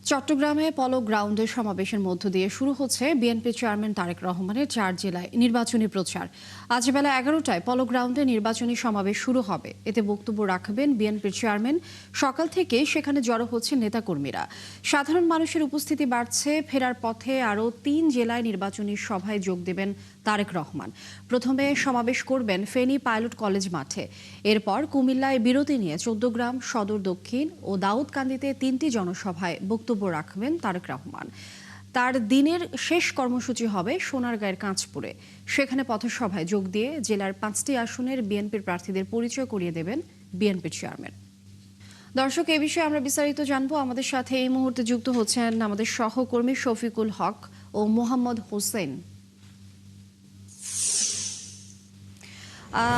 চট্টগ্রামে পলো গ্রাউন্ডে সমাবেশের মধ্য দিয়ে শুরু হচ্ছে বিএনপি চেয়ারম্যান তারেক রহমানের 4 জেলায় নির্বাচনী প্রচার। আজ বেলা 11টায় পলো গ্রাউন্ডে নির্বাচনী সমাবেশ শুরু হবে। এতে বক্তব্য রাখবেন বিএনপির চেয়ারম্যান। সকাল থেকে সেখানে জড়ো হচ্ছেন নেতাকর্মীরা। সাধারণ মানুষের উপস্থিতি বাড়ছে। ফেরার পথে আরও 3 জেলায় নির্বাচনী সভায় যোগ দেবেন তারেক রহমান। প্রথমে সমাবেশ করবেন ফেনী পাইলট কলেজ মাঠে। এরপর কুমিল্লায় বিরতি নিয়ে 14 গ্রাম, সদর দক্ষিণ ও দাউদকান্দিতে 3টি জনসভায় বক্তব্য রাখবেন তারেক রহমান। তার দিনের শেষ কর্মসূচি হবে সোনারগাঁয়ের কাঁচপুরে। সেখানে পথসভায় যোগ দিয়ে জেলার 5টি আসনের বিএনপির প্রার্থীদের পরিচয় করিয়ে দেবেন বিএনপির চেয়ারম্যান। দর্শক, এ বিষয়ে আমরা বিস্তারিত জানবো। আমাদের সাথে এই মুহূর্তে যুক্ত হচ্ছেন আমাদের সহকর্মী শফিকুল হক ও মোহাম্মদ হোসেন।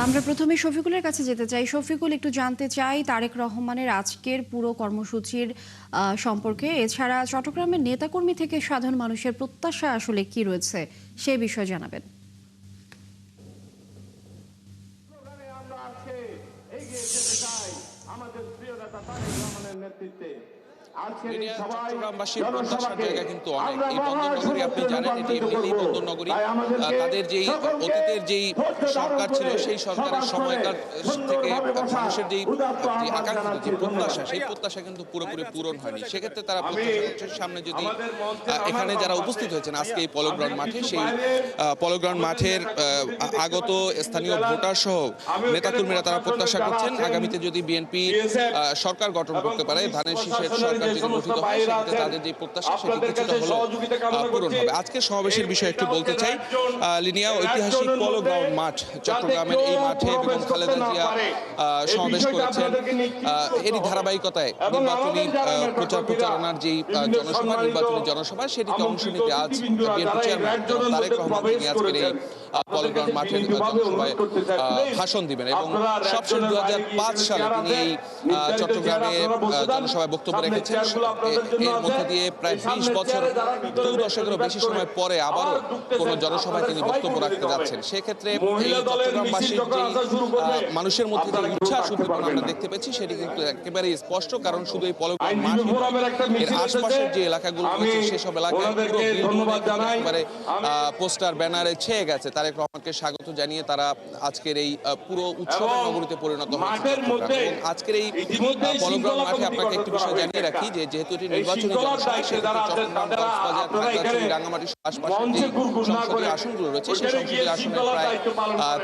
আমরা প্রথমে শফিকুলের কাছে যেতে চাই। শফিকুল, একটু জানতে চাই তারেক রহমানের আজকের পুরো কর্মসূচির সম্পর্কে। এছাড়া চট্টগ্রামের নেতাকর্মী থেকে সাধারণ মানুষের প্রত্যাশা আসলে কি রয়েছে সে বিষয়ে জানাবেন। চট্টগ্রামবাসীর প্রত্যাশার জায়গা কিন্তু অনেক। এই বন্দরনগরী আপনি জানেন, এটি এমনিতেই বন্দরনগরী। তাদের যেই অতীতের যেই সরকার ছিল সেই সরকারের সময়কার থেকে মানুষের যেই আকাঙ্ক্ষিত যে প্রত্যাশা, সেই প্রত্যাশা কিন্তু পুরোপুরি পূরণ হয়নি। সেক্ষেত্রে তারা প্রত্যাশা করছে সামনে যদি এখানে যারা উপস্থিত হয়েছেন আজকে এই পলো গ্রাউন্ড মাঠে, সেই পলো গ্রাউন্ড মাঠের আগত স্থানীয় ভোটার সহ নেতাকর্মীরা তারা প্রত্যাশা করছেন আগামীতে যদি বিএনপি সরকার গঠন করতে পারে, ধানের শীষের সরকার যদি গঠিত হয়, সেক্ষেত্রে তাদের যে প্রত্যাশা সেটি কিছুটা হলেও পূরণ হবে। আজকে সমাবেশের বিষয়ে একটু বলতে চাই। লিনিয়া ঐতিহাসিক পলো গ্রাউন্ড মাঠ, চট্টগ্রামের এই মাঠে বেগম খালেদা জিয়া সমাবেশ করেছেন। এরই ধারাবাহিকতায় নির্বাচনী প্রচারণার যেই জনসভা, নির্বাচনী জনসভা, সেটিতে অংশ নিতে আজ বিএনপি চেয়ারম্যান তারেক রহমান তিনি আজকের এই পলো গ্রাউন্ড মাঠের জনসভায় ভাষণ দিবেন। এবং সবশেষ 2005 সালে তিনি এই চট্টগ্রামে জনসভায় বক্তব্য রেখেছেন। এর মধ্যে দিয়ে প্রায় 20 বছর, 2 দশকেরও বেশি সময় পরে আবারও কোনো জনসভায় তিনি বক্তব্য রাখতে যাচ্ছেন। সেক্ষেত্রে এই চট্টগ্রামবাসীর যে মানুষের মধ্যে যে উচ্ছ্বাস উদ্দীপনা আমরা দেখতে পেয়েছি সেটি কিন্তু একেবারেই স্পষ্ট। কারণ শুধু এই পলো গ্রাউন্ড মাঠ এর আশপাশের যে এলাকাগুলো রয়েছে সেসব এলাকায় একেবারে পোস্টার ব্যানারে ছেয়ে গেছে তারেক রহমানকে স্বাগত জানিয়ে তারা আজকের এই পুরো উৎসবের নগরীতে পরিণত হয়েছে। আজকের এই পলো গ্রাউন্ড মাঠে আপনাকে একটি বিষয় জানিয়ে রাখি যে যেহেতু এটি নির্বাচনী জনসভা, সেক্ষেত্রে চট্টগ্রাম, কক্সবাজার, খাগড়াছড়ি, রাঙ্গামাটির আশপাশের যে সংসদীয় আসনগুলো রয়েছে সেই সংসদীয় আসনে প্রায়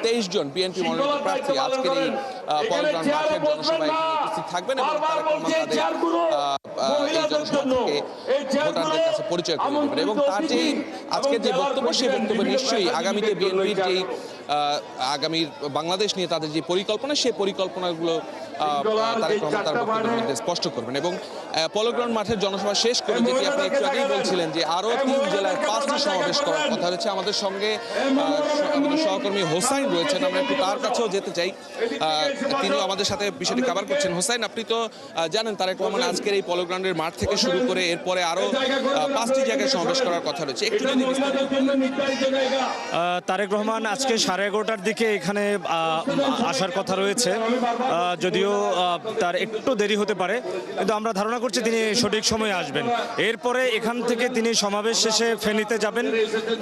23 জন বিএনপি মনোনীত প্রার্থী আজকের এই পলো গ্রাউন্ড মাঠের জনসভায় উপস্থিত থাকবেন এবং তারেক রহমান তাদের এই জনসভা থেকে ভোটারদের কাছে পরিচয় করে দেবেন। এবং তার যে আজকের যে বক্তব্য, সেই বক্তব্য নিশ্চয়ই আগামীতে বিএনপির যেই আগামীর বাংলাদেশ নিয়ে তাদের যে পরিকল্পনা, সেই পরিকল্পনাগুলো তারেক রহমান তার বক্তব্যের মধ্যে স্পষ্ট করবেন। এবং পলো গ্রাউন্ড মাঠের জনসভা শেষ করে যেটি আপনি একটু আগেই বলছিলেন যে আরও 3 জেলায় 5টি সমাবেশ করার কথা রয়েছে। আমাদের সঙ্গে আমাদের সহকর্মী হোসাইন রয়েছেন, আমরা একটু তার কাছেও যেতে চাই। তিনিও আমাদের সাথে বিষয়টি কভার করছেন। হোসাইন, আপনি তো জানেন তারেক রহমান আজকের এই পলো গ্রাউন্ডের মাঠ থেকে শুরু করে এরপরে আরও 5টি জায়গায় সমাবেশ করার কথা রয়েছে। একটু যদি তারেক রহমান আজকে 11:30টার দিকে এখানে আসার কথা রয়েছে, যদিও তার একটু দেরি হতে পারে, কিন্তু আমরা ধারণা করছি তিনি সঠিক সময়ে আসবেন। এরপরে এখান থেকে তিনি সমাবেশ শেষে ফেনীতে যাবেন।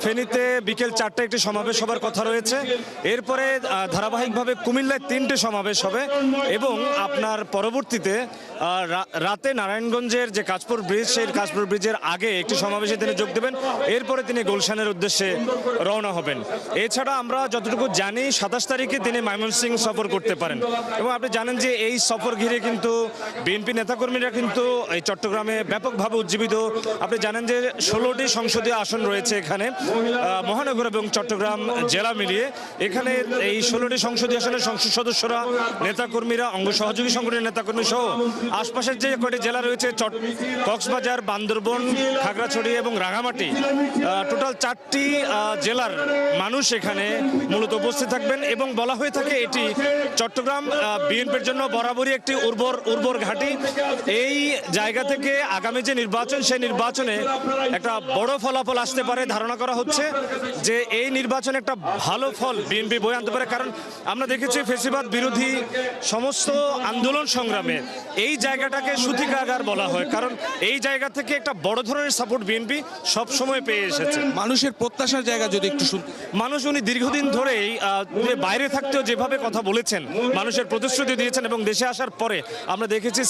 ফেনীতে বিকেল 4টায় একটি সমাবেশ হবার কথা রয়েছে। এরপরে ধারাবাহিকভাবে কুমিল্লায় 3টে সমাবেশ হবে এবং আপনার পরবর্তীতে রাতে নারায়ণগঞ্জের যে কাঁচপুর ব্রিজ, সেই কাঁচপুর ব্রিজের আগে একটি সমাবেশে তিনি যোগ দেবেন। এরপরে তিনি গুলশানের উদ্দেশ্যে রওনা হবেন। এছাড়া আমরা যতটুকু জানি 27 তারিখে তিনি ময়মনসিংহ সফর করতে পারেন। এবং আপনি জানেন যে এই সফর ঘিরে কিন্তু বিএনপি নেতাকর্মীরা কিন্তু এই চট্টগ্রামে ব্যাপকভাবে উজ্জীবিত। আপনি জানেন যে 16টি সংসদীয় আসন রয়েছে এখানে, মহানগর এবং চট্টগ্রাম জেলা মিলিয়ে। এখানে এই 16টি সংসদীয় আসনের সংসদ সদস্যরা, নেতাকর্মীরা, অঙ্গ সহযোগী সংগঠনের নেতাকর্মী সহ আশপাশের যে কয়টি জেলা রয়েছে, কক্সবাজার, বান্দরবন, খাগড়াছড়ি এবং রাঙামাটি, টোটাল 4টি জেলার মানুষ এখানে মূলত উপস্থিত থাকবেন। এবং বলা হয়ে থাকে এটি চট্টগ্রাম বিএনপির জন্য বরাবরই একটি উর্বর ঘাঁটি। এই জায়গা থেকে আগামী যে নির্বাচন, সেই নির্বাচনে একটা বড় ফলাফল আসতে পারে। ধারণা করা হচ্ছে যে এই নির্বাচনে একটা ভালো ফল বিএনপি বয়ে আনতে পারে। কারণ আমরা দেখেছি ফ্যাসিবাদ বিরোধী সমস্ত আন্দোলন সংগ্রামে এই জায়গাটাকে সুতিকাগার বলা হয়, কারণ এই জায়গা থেকে একটা বড় ধরনের সাপোর্ট বিএনপি সব সময় পেয়ে এসেছে। মানুষের প্রত্যাশার জায়গা যদি একটু শুনতে। মানুষ উনি দীর্ঘদিন ধরেই যে বাইরে থাকতেও যেভাবে কথা বলেছেন, মানুষের প্রতিশ্রুতি দিয়েছেন, এবং দেশে আসার পরে আমরা দেখেছি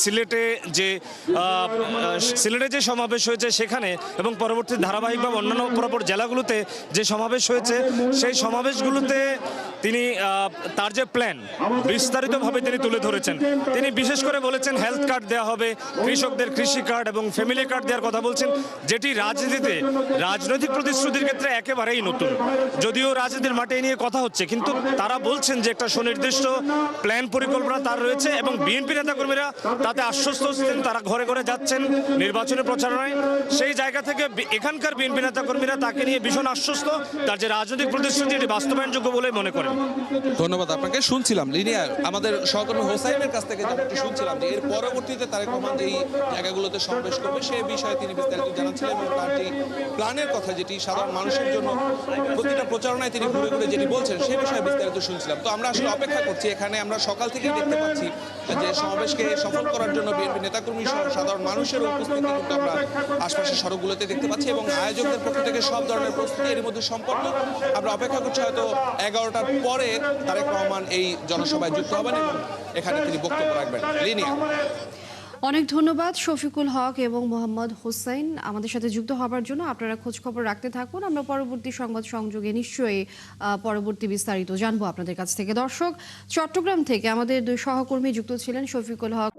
সিলেটে যে সমাবেশ হয়েছে সেখানে, এবং পরবর্তী ধারাবাহিকভাবে অন্যান্য পরপর জেলাগুলোতে যে সমাবেশ হয়েছে সেই সমাবেশগুলোতে তিনি তার যে প্ল্যান বিস্তারিতভাবে তিনি তুলে ধরেছেন। তিনি বিশেষ করে বলেছেন হেলথ কার্ড দেওয়া হবে, কৃষকদের কৃষি কার্ড এবং ফ্যামিলি কার্ড দেওয়ার কথা বলছেন, যেটি রাজনীতিতে রাজনৈতিক প্রতিশ্রুতির ক্ষেত্রে একেবারেই নতুন। যদিও রাজনীতির মাঠে নিয়ে কথা হচ্ছে, কিন্তু তারা বলছেন যে একটা সুনির্দিষ্ট প্ল্যান পরিকল্পনা তার রয়েছে, এবং বিএনপি নেতাকর্মীরা তাতে আশ্বস্ত হচ্ছেন। তারা ঘরে ঘরে যাচ্ছেন নির্বাচনী প্রচারণায়। সেই জায়গা থেকে এখানকার বিএনপি নেতাকর্মীরা তাকে নিয়ে ভীষণ আশ্বস্ত। তার যে রাজনৈতিক প্রতিশ্রুতি এটি বাস্তবায়নযোগ্য বলে মনে করেন। ধন্যবাদ আপনাকে। শুনছিলাম লিনিয়ার আমাদের সহকর্মী হোসাইনের কাছ থেকে যেমনটি শুনছিলাম যে এর পরবর্তীতে তারেক রহমান যেই জায়গাগুলোতে সমাবেশ করবে সেই বিষয়ে তিনি বিস্তারিত জানাচ্ছিলেন, এবং তার যে প্ল্যানের কথা যেটি সাধারণ মানুষের জন্য প্রতিটা প্রচারণায় তিনি ঘুরে ঘুরে যেটি বলছেন সেই বিষয়ে বিস্তারিত শুনছিলাম। তো আমরা আসলে অপেক্ষা করছি, এখানে আমরা সকাল থেকেই দেখতে পাচ্ছি যে সমাবেশকে সফল করার জন্য বিএনপি নেতাকর্মী সহ সাধারণ মানুষের উপস্থিতি কিন্তু আমরা আশপাশের সড়কগুলোতে দেখতে পাচ্ছি, এবং আয়োজকদের পক্ষ থেকে সব ধরনের প্রস্তুতি এর মধ্যে সম্পন্ন। আমরা অপেক্ষা করছি হয়তো 11টার পরে তারেক রহমান এই জনসভায় যুক্ত হবেন এবং এখানে তিনি বক্তব্য রাখবেন। লিনিয়া। অনেক ধন্যবাদ শফিকুল হক এবং মোহাম্মদ হোসাইন আমাদের সাথে যুক্ত হবার জন্য। আপনারা খোঁজ খবর রাখতে থাকুন, আমরা পরবর্তী সংবাদ সংযোগে নিশ্চয়ই পরবর্তী বিস্তারিত জানবো আপনাদের কাছ থেকে। দর্শক, চট্টগ্রাম থেকে আমাদের দুই সহকর্মী যুক্ত ছিলেন, শফিকুল হক